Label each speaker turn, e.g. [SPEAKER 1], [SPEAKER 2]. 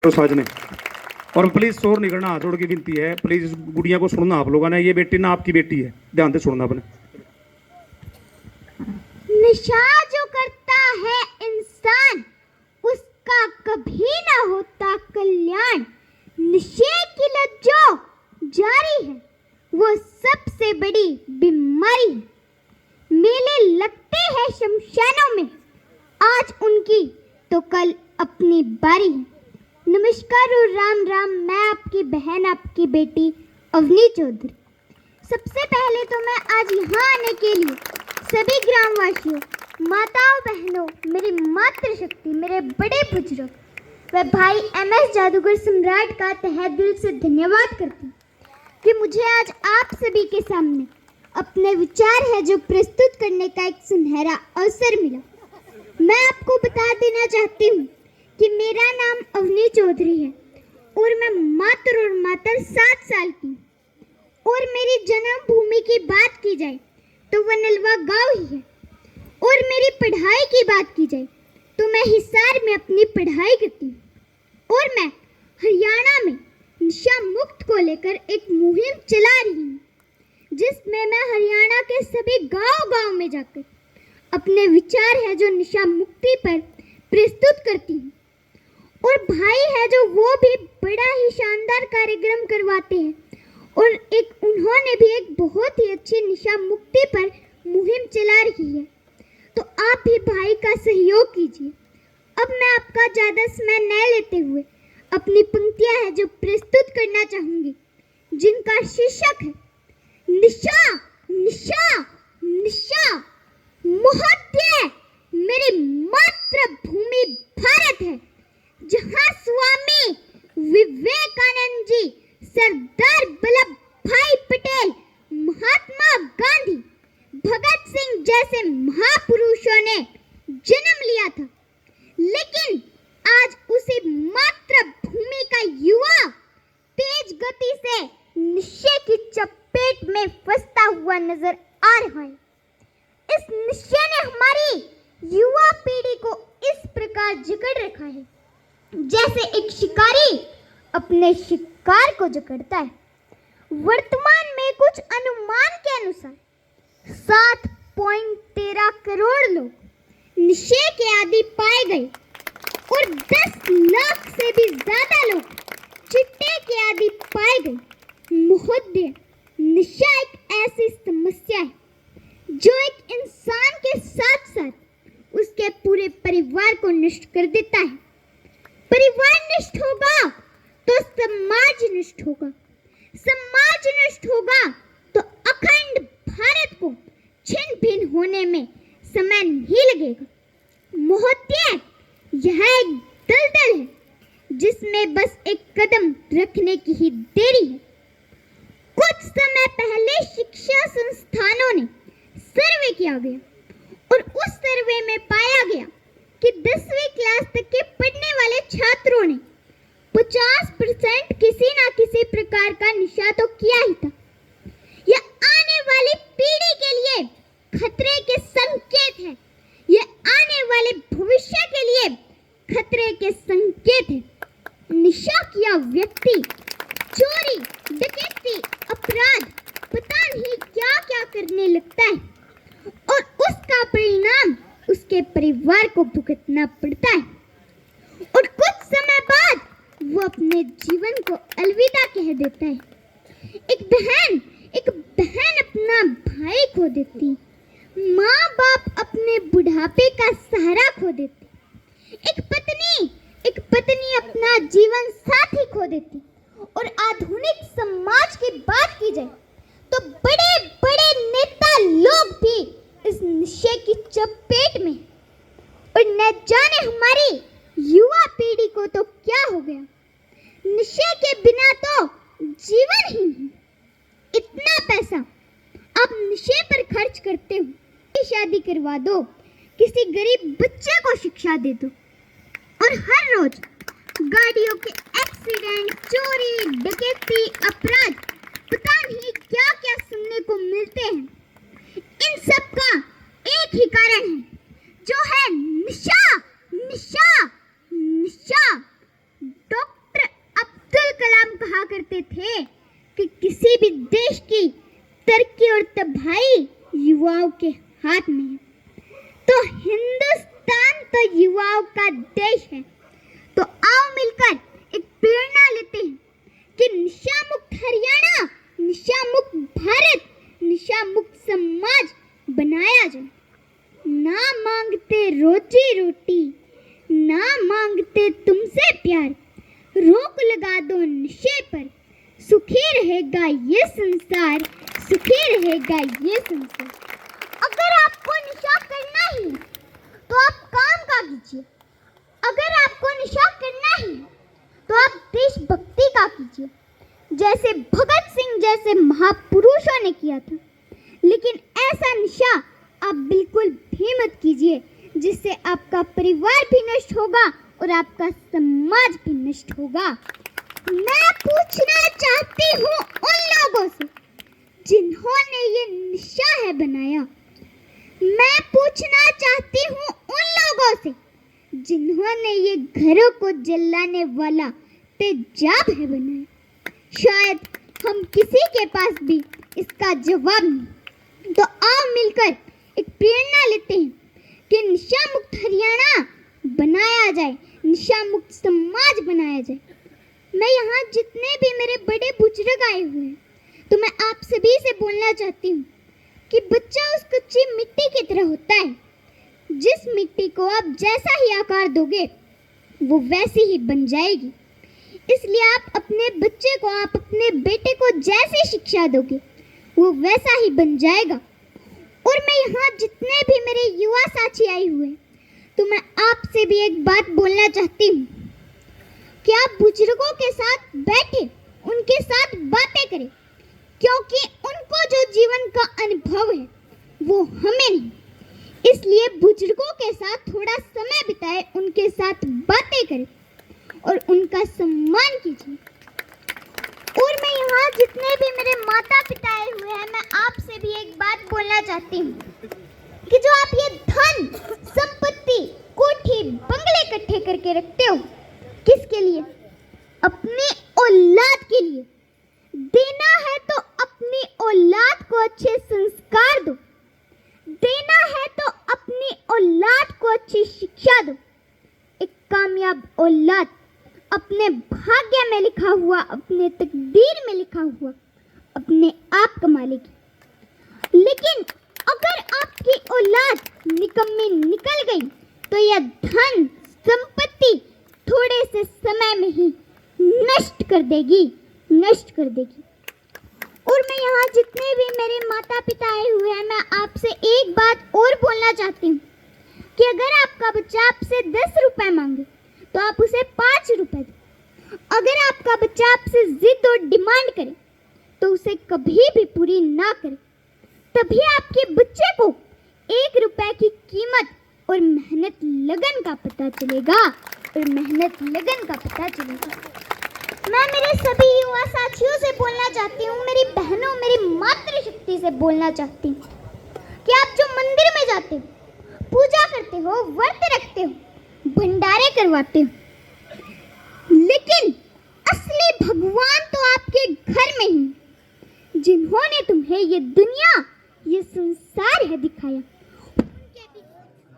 [SPEAKER 1] साज ने। और प्लीज शोर नहीं करना, हाथ जोड़ की विनती है, प्लीज गुड़िया को सुनना आप लोगों ने, ये बेटी ना आपकी बेटी है, ध्यान से सुनना अपने।
[SPEAKER 2] नशा जो करता है इंसान उसका कभी ना होता कल्याण। नशे की लत जो जारी है वो सबसे बड़ी बीमारी है। मेले लगते हैं शमशानों में, आज उनकी तो कल अपनी बारी है। नमस्कार और राम राम, मैं आपकी बहन, आपकी बेटी अवनी चौधरी। सबसे पहले तो मैं आज यहाँ आने के लिए सभी ग्रामवासियों, माताओं, बहनों, मेरी मातृशक्ति, मेरे बड़े बुजुर्ग व भाई MS जादूगर सम्राट का तहे दिल से धन्यवाद करती हूँ कि मुझे आज आप सभी के सामने अपने विचार है जो प्रस्तुत करने का एक सुनहरा अवसर मिला। मैं आपको बता देना चाहती हूँ कि मेरा नाम अवनी चौधरी है और मैं मात्र 7 साल की हूँ और मेरी जन्मभूमि की बात की जाए तो वह नलवा गांव ही है और मेरी पढ़ाई की बात की जाए तो मैं हिसार में अपनी पढ़ाई करती हूँ और मैं हरियाणा में नशा मुक्त को लेकर एक मुहिम चला रही हूँ जिसमें मैं हरियाणा के सभी गांव में जाकर अपने विचार है जो नशा मुक्ति पर प्रस्तुत करती हूँ। और भाई है जो वो भी बड़ा ही शानदार कार्यक्रम करवाते हैं और उन्होंने भी एक बहुत ही अच्छी नशा मुक्ति पर मुहिम चला रही है, तो आप भी भाई का सहयोग कीजिए। अब मैं आपका ज़्यादा समय न लेते हुए अपनी पंक्तियां है जो प्रस्तुत करना चाहूँगी, जिनका शीर्षक है निशा निशा निशा। मोहद्य मेरी मातृभूमि भारत है, जहाँ स्वामी विवेकानंद जी, सरदार वल्लभ भाई पटेल, महात्मा गांधी, भगत सिंह जैसे महापुरुषों ने जन्म लिया था। लेकिन आज उसी मातृभूमि का युवा तेज गति से नशे की चपेट में फंसता हुआ नजर आ रहा है। इस नशे ने हमारी युवा पीढ़ी को इस प्रकार जकड़ रखा है जैसे एक शिकारी अपने शिकार को जकड़ता है। वर्तमान में कुछ अनुमान के अनुसार 7.13 करोड़ लोग नशे के आदी पाए गए और 10 लाख से भी ज्यादा लोग चिट्टे के आदी पाए गए। महोदय, नशा एक ऐसी समस्या है जो एक इंसान के साथ साथ उसके पूरे परिवार को नष्ट कर देता है। परिवार नष्ट होगा तो समाज नष्ट होगा, समाज नष्ट होगा तो अखंड भारत को छिन्न भिन्न होने में समय नहीं लगेगा। महोदय, यह एक दलदल है जिसमें बस एक कदम रखने की ही देरी है। कुछ समय पहले शिक्षा संस्थानों ने सर्वे किया गया और उस सर्वे में पाया गया कि 10वीं क्लास तक के पढ़ने वाले छात्रों ने 50% किसी ना किसी प्रकार का नशा तो किया ही था। यह आने वाली पीढ़ी के लिए खतरे के संकेत है, यह आने वाले भविष्य के लिए खतरे के संकेत है। नशा किया व्यक्ति चोरी, डकैती, अपराध, पता नहीं क्या क्या करने लगता है और उसका परिणाम उसके परिवार को भुगतना पड़ता है और कुछ समय बाद वो अपने जीवन को अलविदा कह देता है। एक बहन अपना भाई खो देती, माँ बाप अपने बुढ़ापे का सहारा खो देती, एक पत्नी अपना जीवन साथी खो देती और आधुनिक समाज की बात की जाए तो बड़े बड़े नेता लोग भी इस नशे की चपेट में और न जाने हमारी युवा पीढ़ी को तो क्या हो गया। नशे के बिना तो जीवन ही नहीं। इतना पैसा आप नशे पर खर्च करते हो, शादी करवा दो, किसी गरीब बच्चे को शिक्षा दे दो और हर रोज गाड़ियों के एक्सीडेंट, चोरी, डकैती, अपराध, पता नहीं क्या क्या सुनने को मिलते हैं। इन सब का एक ही कारण है जो है निशा निशा निशा। डॉक्टर करते थे कि किसी भी देश की तरक्की और तबाही युवाओं के हाथ में है, तो हिंदुस्तान तो युवाओं का देश है। तो आओ मिलकर एक प्रेरणा लेते हैं कि नशा मुक्त हरियाणा, नशा मुक्त भारत, नशा मुक्त समाज बनाया जाए। ना मांगते रोजी रोटी, ना मांगते तुमसे प्यार, रोक लगा दो नशे पर, सुखी रहेगा ये संसार, सुखी रहेगा ये संसार। अगर आपको नशा करना ही है तो आप काम का कीजिए। अगर आपको नशा करना ही है तो आप देशभक्ति का कीजिए, जैसे भगत सिंह जैसे महापुरुषों ने किया था। लेकिन ऐसा नशा आप बिल्कुल भी मत कीजिए जिससे आपका परिवार भी नष्ट होगा और आपका समाज भी नष्ट होगा। मैं पूछना चाहती हूँ उन लोगों से जिन्होंने ये नशा है बनाया। मैं पूछना चाहती हूँ उन लोगों से जिन्होंने ये घरों को जलाने वाला तेजाब है बनाया। शायद हम किसी के पास भी इसका जवाब नहीं। तो आओ मिलकर एक प्रेरणा लेते हैं कि नशा मुक्त हरियाणा बनाया जाए, नशा मुक्त समाज बनाया जाए। मैं यहाँ जितने भी मेरे बड़े बुजुर्ग आए हुए हैं, तो मैं आप सभी से बोलना चाहती हूँ कि बच्चा उस कच्ची मिट्टी की तरह होता है। जिस मिट्टी को आप जैसा ही आकार दोगे वो वैसी ही बन जाएगी। इसलिए आप अपने बच्चे को, आप अपने बेटे को जैसी शिक्षा दोगे वो वैसा ही बन जाएगा। और मैं यहाँ जितने भी मेरे युवा साथी आए हुए हैं, तो मैं आपसे भी एक बात बोलना चाहती हूँ कि आप बुजुर्गों के साथ बैठे, उनके साथ बातें करें, क्योंकि उनको जो जीवन का अनुभव है वो हमें नहीं। इसलिए बुजुर्गों के साथ थोड़ा समय बिताएं, उनके साथ बातें करें और उनका सम्मान कीजिए। और मैं यहाँ जितने भी मेरे माता पिता आए हुए हैं, मैं आपसे भी एक बात बोलना चाहती हूँ कि जो आप ये धन संपत्ति, कोठी, बंगले इकट्ठे करके रखते हो, किसके लिए? अपनी औलाद के लिए। देना है तो अपनी औलाद को अच्छे संस्कार दो, देना है तो अपनी औलाद को अच्छी शिक्षा दो। एक कामयाब औलाद अपने भाग्य में लिखा हुआ, अपने तकदीर में लिखा हुआ अपने आप कमा लेगी। लेकिन अगर आपकी औलाद निकम्मी निकल गई तो यह धन संपत्ति थोड़े से समय में ही नष्ट कर देगी, नष्ट कर देगी। और मैं यहाँ जितने भी मेरे माता पिता आए हुए हैं, मैं आपसे एक बात और बोलना चाहती हूँ कि अगर आपका बच्चा आपसे 10 रुपए मांगे तो आप उसे 5 रुपए दो। अगर आपका बच्चा आपसे जिद और डिमांड करे तो उसे कभी भी पूरी ना करें। तभी आपके बच्चे को 1 रुपए की कीमत और मेहनत लगन का पता चलेगा, और मेहनत लगन का पता चलेगा। मैं मेरे सभी युवा साथियों से बोलना चाहती हूँ, मेरी बहनों, मेरी मातृशक्ति से बोलना चाहती हूँ कि आप जो मंदिर में जाते हो, पूजा करते हो, व्रत रखते हो, भंडारे करवाते हो, लेकिन असली भगवान तो आपके घर में ही, जिन्होंने तुम्हें ये दुनिया, ये संसार है दिखाया।